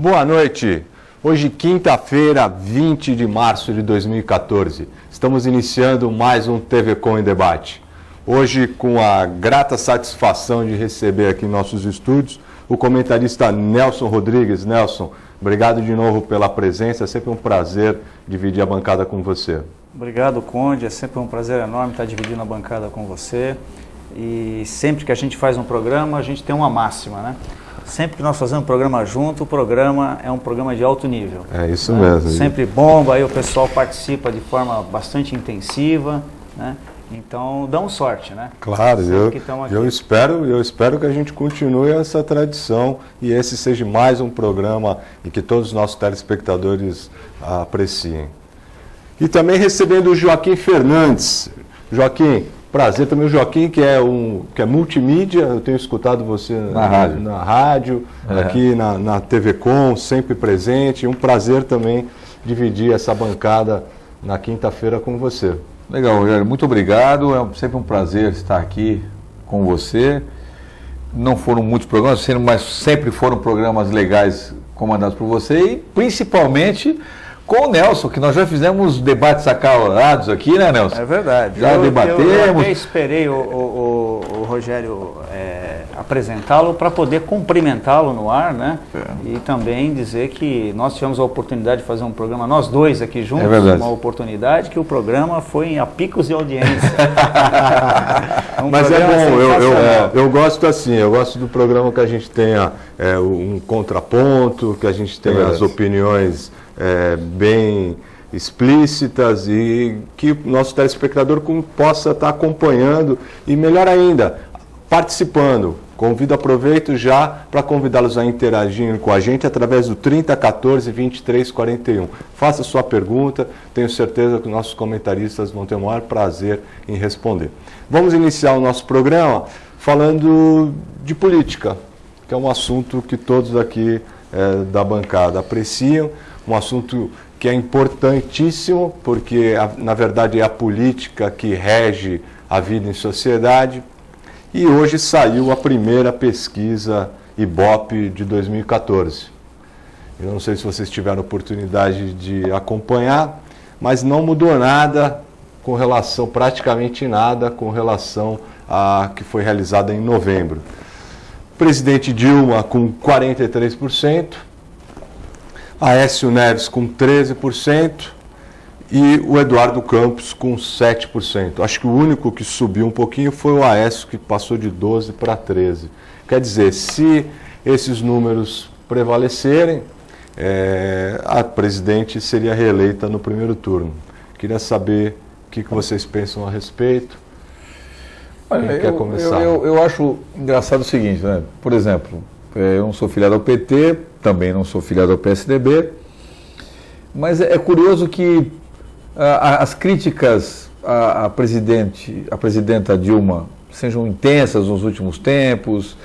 Boa noite. Hoje, quinta-feira, 20 de março de 2014. Estamos iniciando mais um TV Com em Debate. Hoje, com a grata satisfação de receber aqui em nossos estúdios o comentarista Nelson Rodrigues. Nelson, obrigado de novo pela presença. É sempre um prazer dividir a bancada com você. Obrigado, Conde. É sempre um prazer enorme estar dividindo a bancada com você. E sempre que a gente faz um programa, a gente tem uma máxima, né? Sempre que nós fazemos um programa junto, o programa é um programa de alto nível. É isso né? mesmo. Sempre bomba, aí o pessoal participa de forma bastante intensiva, né? Então, damos sorte, né? Claro, eu espero que a gente continue essa tradição e esse seja mais um programa e que todos os nossos telespectadores apreciem. E também recebendo o Joaquim Fernandes. Joaquim, prazer também. O Joaquim, que é multimídia, eu tenho escutado você na rádio aqui na TV Com, sempre presente. Um prazer também dividir essa bancada na quinta-feira com você. Legal, Rogério, muito obrigado. É sempre um prazer estar aqui com você. Não foram muitos programas, mas sempre foram programas legais comandados por você e principalmente com o Nelson, que nós já fizemos debates acalorados aqui, né, Nelson? É verdade. Já debatemos. Eu até esperei o Rogério apresentá-lo para poder cumprimentá-lo no ar, né? E também dizer que nós tivemos a oportunidade de fazer um programa, nós dois aqui juntos, uma oportunidade que o programa foi a picos de audiência. Mas é bom, eu gosto assim, eu gosto do programa que a gente tenha um contraponto, que a gente tenha as opiniões bem explícitas e que o nosso telespectador possa estar acompanhando e, melhor ainda, participando. Aproveito já para convidá-los a interagir com a gente através do 3014 2341. Faça sua pergunta, tenho certeza que os nossos comentaristas vão ter o maior prazer em responder. Vamos iniciar o nosso programa falando de política, que é um assunto que todos aqui da bancada apreciam. Um assunto que é importantíssimo, porque, na verdade, é a política que rege a vida em sociedade. E hoje saiu a primeira pesquisa Ibope de 2014. Eu não sei se vocês tiveram oportunidade de acompanhar, mas não mudou nada praticamente nada, com relação a que foi realizada em novembro. Presidente Dilma com 43%. Aécio Neves com 13% e o Eduardo Campos com 7%. Acho que o único que subiu um pouquinho foi o Aécio, que passou de 12% para 13%. Quer dizer, se esses números prevalecerem, a presidente seria reeleita no primeiro turno. Queria saber o que vocês pensam a respeito. Olha, quer começar? Eu acho engraçado o seguinte, né? Por exemplo, eu não sou filiado ao PT, também não sou filiado ao PSDB, mas é curioso que as críticas à presidenta Dilma sejam intensas nos últimos tempos,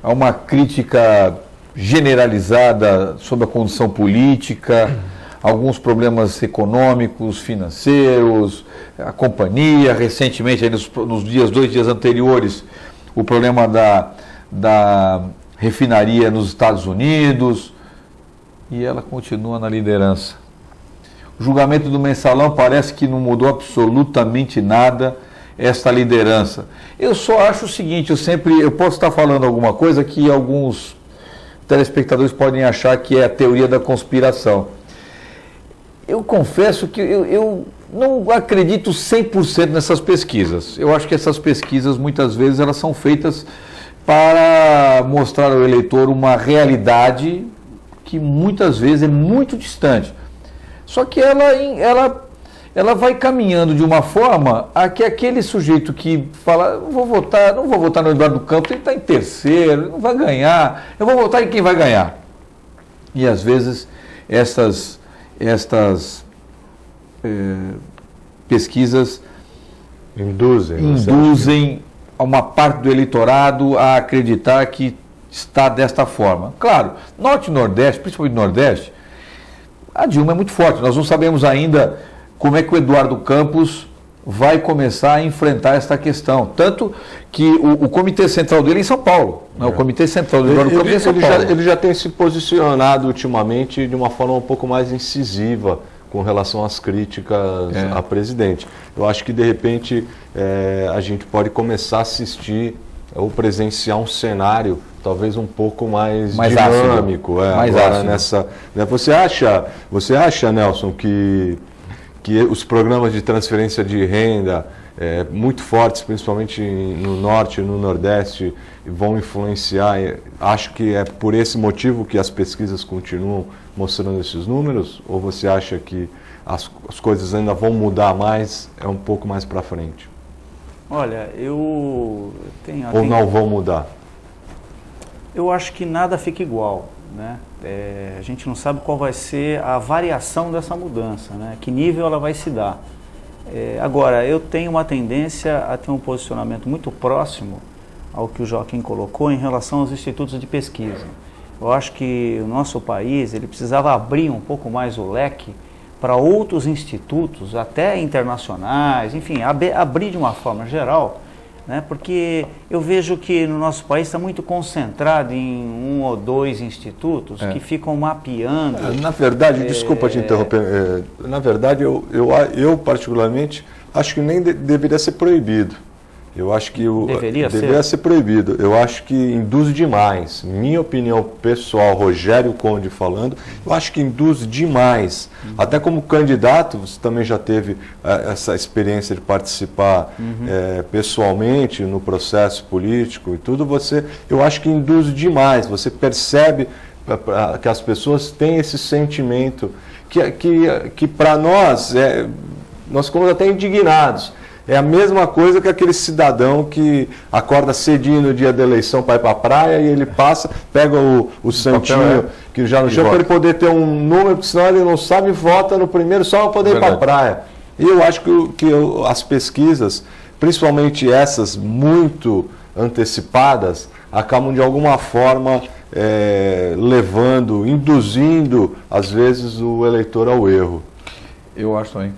há uma crítica generalizada sobre a condição política, alguns problemas econômicos, financeiros, a companhia, recentemente, aí nos 2 dias anteriores, o problema da refinaria nos Estados Unidos, e ela continua na liderança. O julgamento do Mensalão parece que não mudou absolutamente nada esta liderança. Eu só acho o seguinte, eu posso estar falando alguma coisa que alguns telespectadores podem achar que é a teoria da conspiração. Eu confesso que eu não acredito 100% nessas pesquisas. Eu acho que essas pesquisas, muitas vezes, elas são feitas para mostrar ao eleitor uma realidade que muitas vezes é muito distante. Só que ela vai caminhando de uma forma a que aquele sujeito que fala, não vou votar no Eduardo Campos, ele está em terceiro, não vai ganhar, eu vou votar em quem vai ganhar. E às vezes estas pesquisas induzem a uma parte do eleitorado a acreditar que está desta forma. Claro, Norte e Nordeste, principalmente Nordeste, a Dilma é muito forte. Nós não sabemos ainda como é que o Eduardo Campos vai começar a enfrentar esta questão. Tanto que o Comitê Central dele é em São Paulo. Né? O Comitê Central do Comitê é São Paulo. Ele já tem se posicionado ultimamente de uma forma um pouco mais incisiva com relação às críticas a presidente. Eu acho que, de repente, a gente pode começar a assistir ou presenciar um cenário talvez um pouco mais dinâmico. Mais agora ácido. nessa, né? Você acha, Nelson, que os programas de transferência de renda muito fortes, principalmente no Norte e no Nordeste, vão influenciar? Acho que é por esse motivo que as pesquisas continuam mostrando esses números? Ou você acha que as coisas ainda vão mudar mais, um pouco mais para frente? Olha, eu tenho... Ou não vão mudar? Eu acho que nada fica igual, né? A gente não sabe qual vai ser a variação dessa mudança, né? Que nível ela vai se dar. Agora, eu tenho uma tendência a ter um posicionamento muito próximo ao que o Joaquim colocou em relação aos institutos de pesquisa. Eu acho que o nosso país ele precisava abrir um pouco mais o leque para outros institutos, até internacionais, enfim, abrir de uma forma geral, né? Porque eu vejo que no nosso país está muito concentrado em 1 ou 2 institutos que ficam mapeando. Na verdade, desculpa te interromper, na verdade eu particularmente acho que nem deveria ser proibido. Eu acho que deveria ser proibido. Eu acho que induz demais. Minha opinião pessoal, Rogério Conde falando, eu acho que induz demais. Até como candidato, você também já teve essa experiência de participar pessoalmente no processo político e tudo. Eu acho que induz demais. Você percebe que as pessoas têm esse sentimento que para nós, nós ficamos até indignados. É a mesma coisa que aquele cidadão que acorda cedinho no dia da eleição para ir para a praia e ele pega o santinho que já no chão para ele poder ter um número, porque senão ele não sabe e vota no primeiro só para poder ir para a praia. E eu acho que as pesquisas, principalmente essas muito antecipadas, acabam de alguma forma induzindo às vezes o eleitor ao erro. Eu acho também.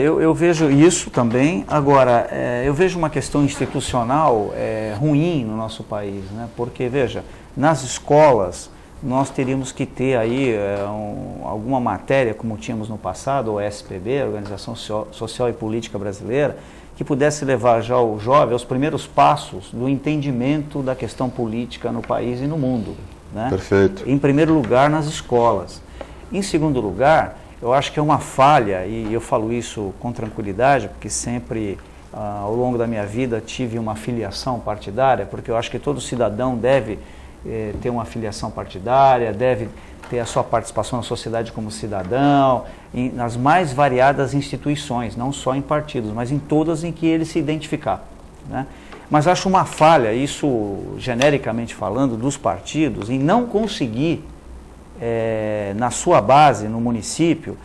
Eu vejo isso também. Agora, eu vejo uma questão institucional ruim no nosso país, né? Porque, veja, nas escolas nós teríamos que ter aí alguma matéria, como tínhamos no passado, o SPB, Organização Social e Política Brasileira, que pudesse levar já o jovem aos primeiros passos do entendimento da questão política no país e no mundo, né? Perfeito. Em primeiro lugar, nas escolas. Em segundo lugar, eu acho que é uma falha, e eu falo isso com tranquilidade, porque sempre, ao longo da minha vida, tive uma filiação partidária, porque eu acho que todo cidadão deve ter uma filiação partidária, deve ter a sua participação na sociedade como cidadão, nas mais variadas instituições, não só em partidos, mas em todas em que ele se identificar, né? Mas acho uma falha, isso genericamente falando, dos partidos, em não conseguir na sua base, no município,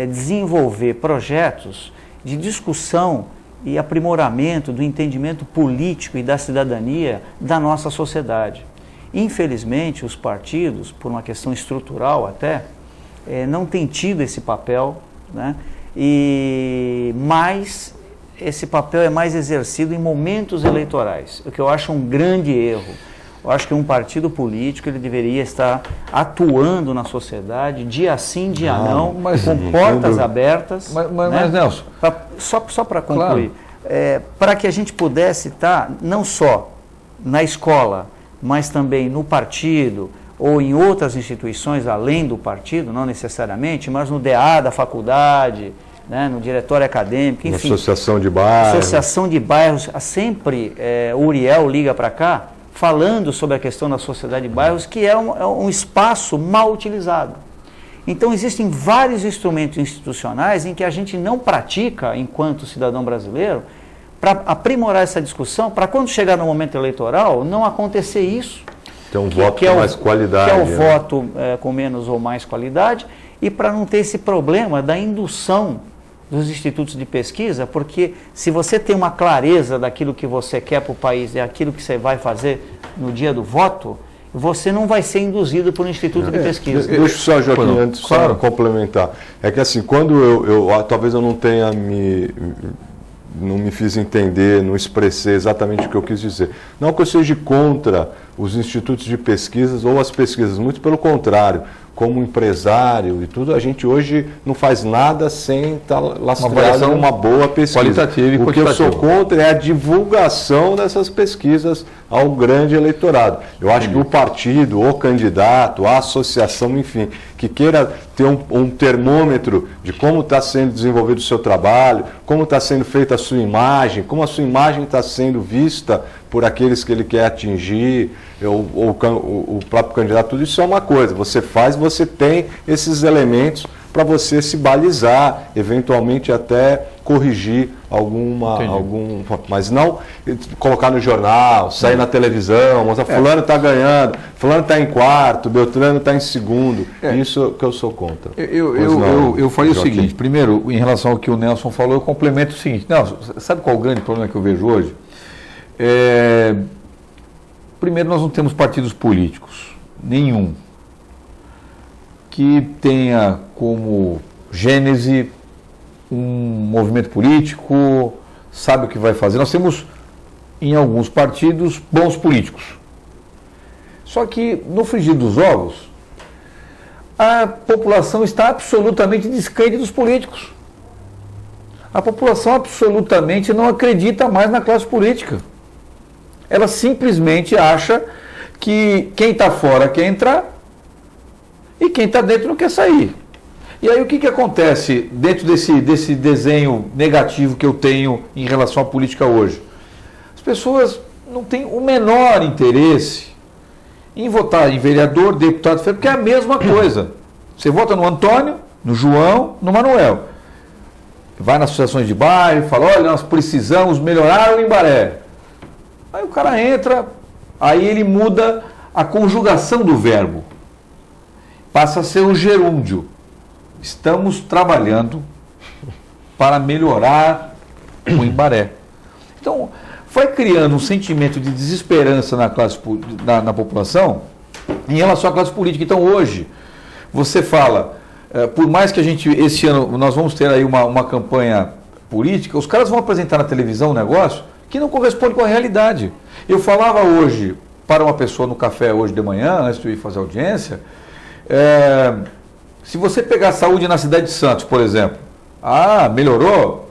desenvolver projetos de discussão e aprimoramento do entendimento político e da cidadania da nossa sociedade. Infelizmente, os partidos, por uma questão estrutural até, não têm tido esse papel, né? Mas esse papel é mais exercido em momentos eleitorais, o que eu acho um grande erro. Eu acho que um partido político ele deveria estar atuando na sociedade, dia sim, dia não, com portas abertas. Mas Nelson... Só para concluir, para que a gente pudesse estar não só na escola, mas também no partido ou em outras instituições além do partido, não necessariamente, mas no DA da faculdade, né, no diretório acadêmico, enfim. Associação de bairros. Associação de bairros, sempre o Uriel liga para cá, falando sobre a questão da sociedade de bairros, que é um espaço mal utilizado. Então, existem vários instrumentos institucionais em que a gente não pratica, enquanto cidadão brasileiro, para aprimorar essa discussão, para quando chegar no momento eleitoral, não acontecer isso. Tem um voto com mais qualidade. Que é o voto com menos ou mais qualidade, e para não ter esse problema da indução dos institutos de pesquisa, porque se você tem uma clareza daquilo que você quer para o país e aquilo que você vai fazer no dia do voto, você não vai ser induzido por um instituto de pesquisa. Deixa só, Joaquim, antes só complementar. É que assim, quando talvez eu não tenha não me fiz entender, não expressei exatamente o que eu quis dizer. Não que eu seja contra os institutos de pesquisas ou as pesquisas, muito pelo contrário. Como empresário e tudo, a gente hoje não faz nada sem estar lastreado numa boa pesquisa. Qualitativa e o que eu sou contra é a divulgação dessas pesquisas ao grande eleitorado. Eu acho que o partido, o candidato, a associação, enfim, que queira ter um termômetro de como está sendo desenvolvido o seu trabalho, como está sendo feita a sua imagem, como a sua imagem está sendo vista por aqueles que ele quer atingir, o próprio candidato, tudo isso é uma coisa. Você faz, você tem esses elementos para você se balizar, eventualmente até corrigir mas não colocar no jornal, sair na televisão, mostrar fulano está ganhando, fulano está em quarto, Beltrano está em segundo. Isso que eu sou contra. Eu faria o seguinte, primeiro, em relação ao que o Nelson falou, eu complemento o seguinte. Nelson, sabe qual é o grande problema que eu vejo hoje? Primeiro, nós não temos partidos políticos, nenhum, que tenha como gênese um movimento político, sabe o que vai fazer. Nós temos, em alguns partidos, bons políticos. Só que, no frigir dos ovos, a população está absolutamente descrente dos políticos. A população absolutamente não acredita mais na classe política. Ela simplesmente acha que quem está fora quer entrar e quem está dentro não quer sair. E aí o que acontece dentro desse desenho negativo que eu tenho em relação à política hoje? As pessoas não têm o menor interesse em votar em vereador, deputado, porque é a mesma coisa. Você vota no Antônio, no João, no Manuel. Vai nas associações de bairro, fala, olha, nós precisamos melhorar o Imbaré. Aí o cara entra, aí ele muda a conjugação do verbo. Passa a ser o gerúndio. Estamos trabalhando para melhorar o Imbaré. Então, vai criando um sentimento de desesperança na população em relação à classe política. Então, hoje, você fala, por mais que a gente, esse ano, nós vamos ter aí uma campanha política, os caras vão apresentar na televisão um negócio que não corresponde com a realidade. Eu falava hoje para uma pessoa no café hoje de manhã, antes de eu ir fazer audiência, se você pegar a saúde na cidade de Santos, por exemplo, melhorou?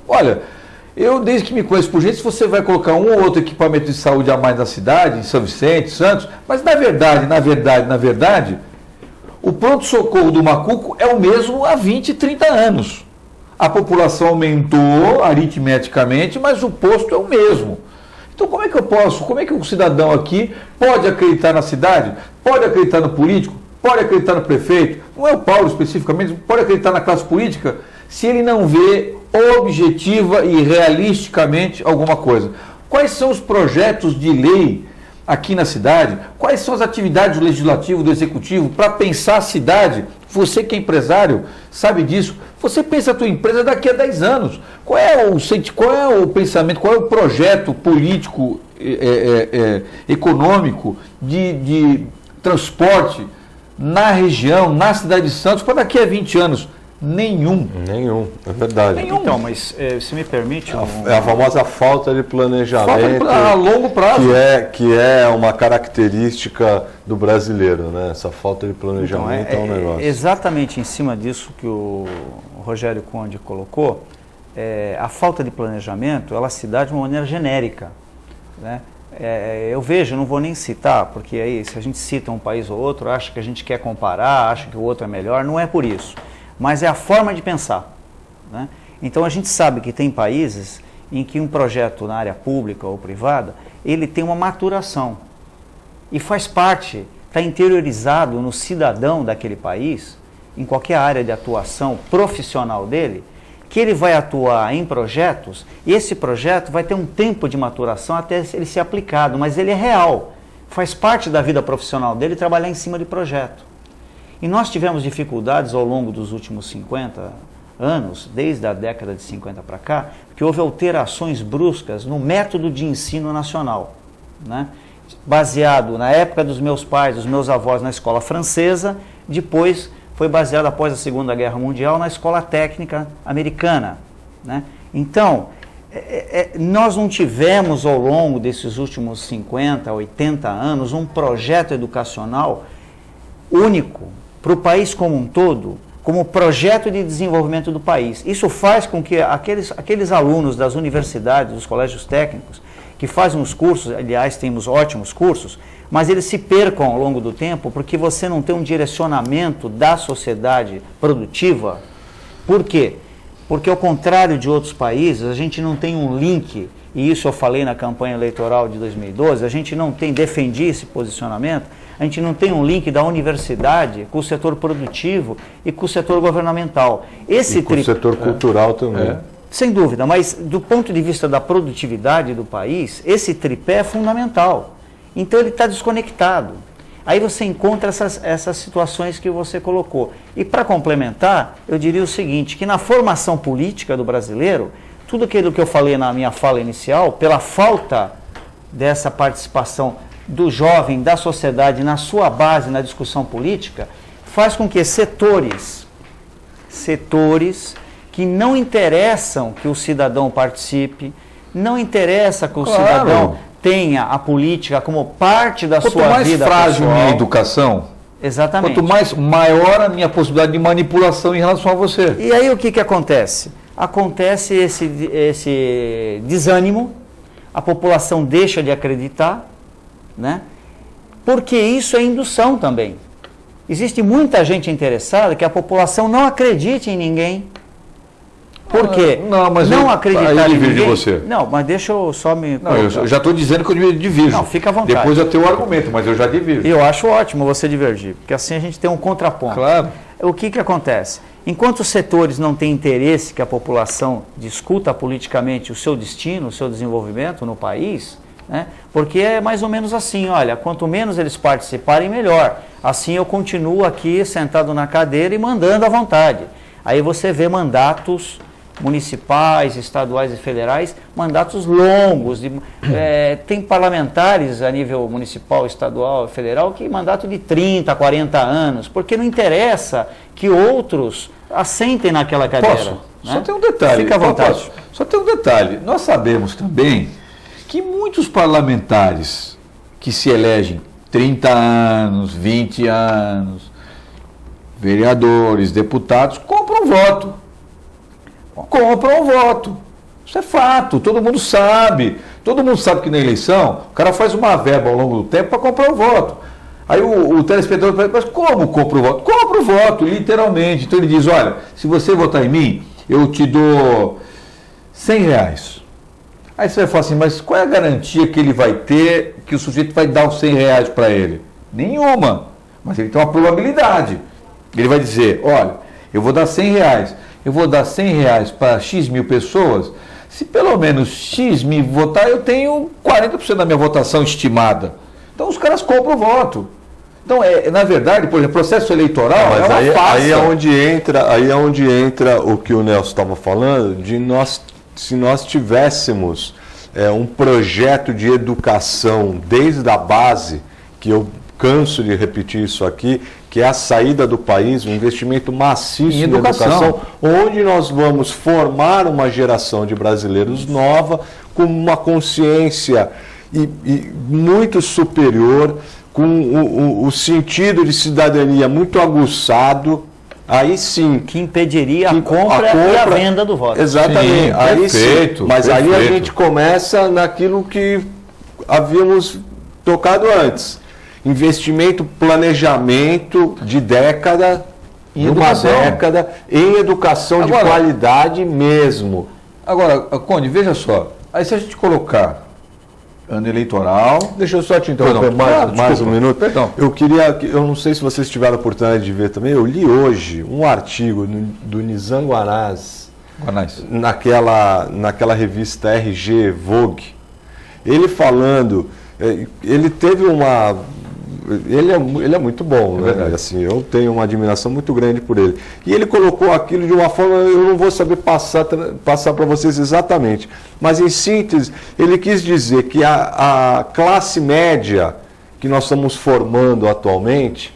Olha, eu desde que me conheço por gente, se você vai colocar um ou outro equipamento de saúde a mais na cidade, em São Vicente, Santos, mas na verdade, o pronto-socorro do Macuco é o mesmo há 20, 30 anos. A população aumentou aritmeticamente, mas o posto é o mesmo. Então como é que o cidadão aqui pode acreditar na cidade, pode acreditar no político, pode acreditar no prefeito, não é o Paulo especificamente, pode acreditar na classe política, se ele não vê objetiva e realisticamente alguma coisa. Quais são os projetos de lei aqui na cidade? Quais são as atividades do legislativo, do executivo, para pensar a cidade? Você que é empresário sabe disso. Você pensa a tua empresa daqui a 10 anos. Qual é o pensamento, qual é o projeto político, econômico, de transporte na região, na cidade de Santos, para daqui a 20 anos? Nenhum, é verdade. Nenhum. Então, mas se me permite... É a famosa falta de planejamento a longo prazo. Que é uma característica do brasileiro, né? Essa falta de planejamento é um negócio. Exatamente em cima disso que o Rogério Conde colocou, a falta de planejamento, ela se dá de uma maneira genérica, né? Eu vejo, não vou nem citar, porque aí se a gente cita um país ou outro, acha que a gente quer comparar, acha que o outro é melhor, não é por isso. Mas é a forma de pensar, né? Então a gente sabe que tem países em que um projeto na área pública ou privada, ele tem uma maturação e faz parte, está interiorizado no cidadão daquele país, em qualquer área de atuação profissional dele, que ele vai atuar em projetos e esse projeto vai ter um tempo de maturação até ele ser aplicado, mas ele é real, faz parte da vida profissional dele trabalhar em cima de projeto. E nós tivemos dificuldades ao longo dos últimos 50 anos, desde a década de 50 para cá, que houve alterações bruscas no método de ensino nacional, né? Baseado na época dos meus pais, dos meus avós na escola francesa, depois foi baseado após a Segunda Guerra Mundial na escola técnica americana, né? Então, nós não tivemos ao longo desses últimos 50, 80 anos um projeto educacional único para o país como um todo, como projeto de desenvolvimento do país. Isso faz com que aqueles alunos das universidades, dos colégios técnicos, que fazem os cursos, aliás, temos ótimos cursos, mas eles se percam ao longo do tempo porque você não tem um direcionamento da sociedade produtiva. Por quê? Porque, ao contrário de outros países, a gente não tem um link, e isso eu falei na campanha eleitoral de 2012, a gente não tem, defendi esse posicionamento, a gente não tem um link da universidade com o setor produtivo e com o setor governamental. E com o setor cultural também. Sem dúvida, mas do ponto de vista da produtividade do país, esse tripé é fundamental. Então ele está desconectado. Aí você encontra essas situações que você colocou. E para complementar, eu diria o seguinte, que na formação política do brasileiro, tudo aquilo que eu falei na minha fala inicial, pela falta dessa participação do jovem, da sociedade, na sua base, na discussão política, faz com que setores que não interessam que o cidadão participe, não interessa que o cidadão tenha a política como parte da sua vida pessoal. Quanto mais frágil minha educação, exatamente, quanto maior a minha possibilidade de manipulação em relação a você. E aí o que acontece? Acontece esse desânimo, a população deixa de acreditar, né? Porque isso é indução também. Existe muita gente interessada que a população não acredite em ninguém. Por quê? Não acreditar em ninguém. De você. Não, mas deixa eu só me... Não, eu já estou dizendo que eu divirjo. Não, fica à vontade. Depois eu tenho o argumento, mas eu já divirjo. Eu acho ótimo você divergir, porque assim a gente tem um contraponto. Claro. O que acontece? Enquanto os setores não têm interesse que a população discuta politicamente o seu destino, o seu desenvolvimento no país, né? Porque é mais ou menos assim, olha, quanto menos eles participarem, melhor. Assim eu continuo aqui sentado na cadeira e mandando à vontade. Aí você vê mandatos municipais, estaduais e federais, mandatos longos. Tem parlamentares a nível municipal, estadual e federal que mandato de 30, 40 anos, porque não interessa que outros assentem naquela cadeira. Posso? Né? Só tem um detalhe. Fica à vontade. Só tem um detalhe. Nós sabemos também que muitos parlamentares que se elegem 30 anos, 20 anos, vereadores, deputados, compram voto. Compram o voto. Isso é fato, todo mundo sabe. Todo mundo sabe que na eleição o cara faz uma verba ao longo do tempo para comprar o voto. Aí o telespectador pergunta, mas como compra o voto? Compra o voto, literalmente. Então ele diz, olha, se você votar em mim, eu te dou R$100. Aí você vai falar assim, mas qual é a garantia que ele vai ter que o sujeito vai dar os R$100 para ele? Nenhuma. Mas ele tem uma probabilidade. Ele vai dizer, olha, eu vou dar R$100. Eu vou dar R$100 para X mil pessoas, se pelo menos X me votar, eu tenho 40% da minha votação estimada. Então os caras compram o voto. Então, na verdade, por exemplo, processo eleitoral mas aí é onde entra o que o Nelson estava falando, se nós tivéssemos um projeto de educação desde a base, que eu canso de repetir isso aqui, que é a saída do país, um investimento maciço em educação, onde nós vamos formar uma geração de brasileiros nova, com uma consciência muito superior, com o sentido de cidadania muito aguçado, aí sim... Que impediria a compra e a venda do voto. Exatamente. Sim, aí perfeito, sim, mas perfeito. aí a gente começa naquilo que havíamos tocado antes. Investimento, planejamento de década, em educação de qualidade mesmo. Agora, Conde, veja só, aí se a gente colocar ano eleitoral... Deixa eu só te interromper mais um minuto. Perdão. Eu não sei se vocês tiveram a oportunidade de ver também, eu li hoje um artigo do Nizam Guanais, naquela revista RG Vogue, ele falando, ele teve uma... Ele é muito bom, né? Assim, eu tenho uma admiração muito grande por ele. E ele colocou aquilo de uma forma, eu não vou saber passar para vocês exatamente. Mas, em síntese, ele quis dizer que a classe média que nós estamos formando atualmente,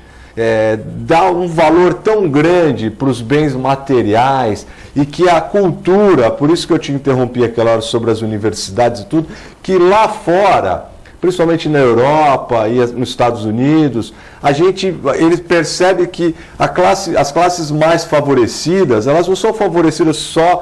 dá um valor tão grande para os bens materiais e que a cultura, por isso que eu te interrompi aquela hora sobre as universidades e tudo, que lá fora, principalmente na Europa e nos Estados Unidos, ele percebe que as classes mais favorecidas, elas não são favorecidas só